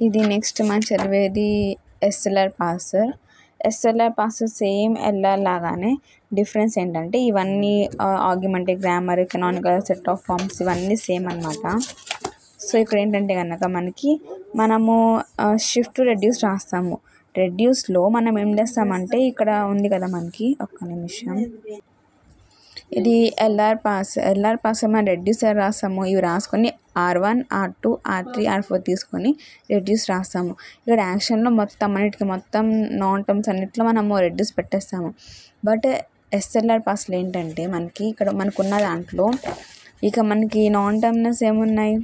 ఇది నెక్స్ట్ మనం చదివేది SLR parser. SLR parser same LR లాగానే డిఫరెన్స్ ఏంటంటే ఇవన్నీ augmented grammar, canonical set of forms ఇవన్నీ సేమ్ అనమాట. సో ఇక్కడ ఏంటంటే కనుక మనము షిఫ్ట్ రెడ్యూస్ రాస్తాము. రెడ్యూస్లో మనం ఏం చేస్తామంటే ఇక్కడ ఉంది కదా మనకి, ఒక్క నిమిషం, ఇది ఎల్ఆర్ పాస్ మనం రెడ్యూస్ రాస్తాము. ఇవి రాసుకొని R1, R2, R3, R4 తీసుకొని రెడ్యూస్ రాస్తాము. ఇక్కడ యాక్షన్లో మొత్తం నాన్ టర్మ్స్ అన్నిట్లో మనము రెడ్యూస్ పెట్టేస్తాము. బట్ ఎస్ఎల్ఆర్ పాస్లో ఏంటంటే ఇక్కడ మనకున్న దాంట్లో ఇక మనకి నాన్ టర్మ్స్ ఏమున్నాయి,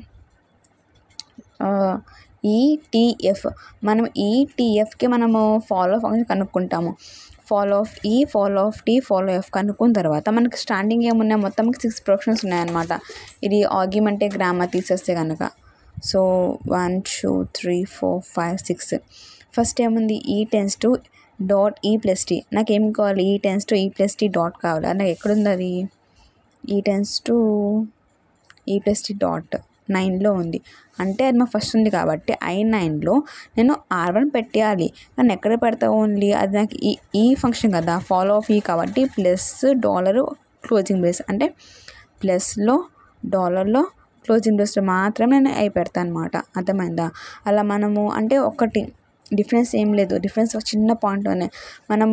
ఈటీఎఫ్. మనం ఈటీఎఫ్కి మనము ఫాలో ఫంక్షన్ కనుక్కుంటాము. Follow of E, follow of T, follow F కనుక్కున్న తర్వాత మనకి స్టాండింగ్ ఏమున్నాయి, మొత్తం 6 ప్రొఫెషన్స్ ఉన్నాయన్నమాట. ఇది ఆర్గ్యుమెంటెడ్ గ్రామర్ తీసేస్తే కనుక. సో 1, 2, 3, 4, 5, 6. ఫస్ట్ ఏముంది, ఈ టెన్స్ టు డాట్ ఈ ప్లస్ టీ. నాకు ఏం కావాలి, ఈ టెన్స్ టు ఈ ప్లస్ టీ డాట్ కావాలి. నాకు ఎక్కడుంది అది, ఈ టెన్స్ టు ఈ ప్లస్ టీ డాట్ 9లో ఉంది. అంటే అది మా ఫస్ట్ ఉంది కాబట్టి I9లో నేను R1 పెట్టేయాలి. కానీ ఎక్కడ పెడతా, ఓన్లీ అది నాకు ఈ ఫంక్షన్ కదా, ఫాలో ఆఫ్ ఈ కాబట్టి ప్లస్ డాలర్ క్లోజింగ్ బ్రేస్, అంటే ప్లస్లో డాలర్లో క్లోజింగ్ బ్రేస్లో మాత్రమే నేను అవి పెడతాను అనమాట. అర్థమైందా? అలా మనము అంటే ఒకటి డిఫరెన్స్ ఏం లేదు, డిఫరెన్స్ ఒక చిన్న పాయింట్లోనే మనం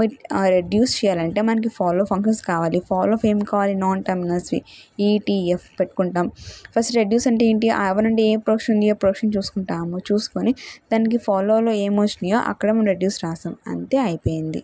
రెడ్యూస్ చేయాలంటే మనకి ఫాలో ఫంక్షన్స్ కావాలి. ఫాలో ఆఫ్ ఏం కావాలి, నాన్ టర్మినల్స్వి, ఈటీఎఫ్ పెట్టుకుంటాం. ఫస్ట్ రెడ్యూస్ అంటే ఏంటి, R1 అంటే ఏ ప్రొడక్షన్ ఉంది, ఏ ప్రొడక్షన్ చూసుకుంటాము. చూసుకొని దానికి ఫాలోలో ఏమొచ్చినాయో అక్కడ మనం రెడ్యూస్ రాస్తాం. అంతే, అయిపోయింది.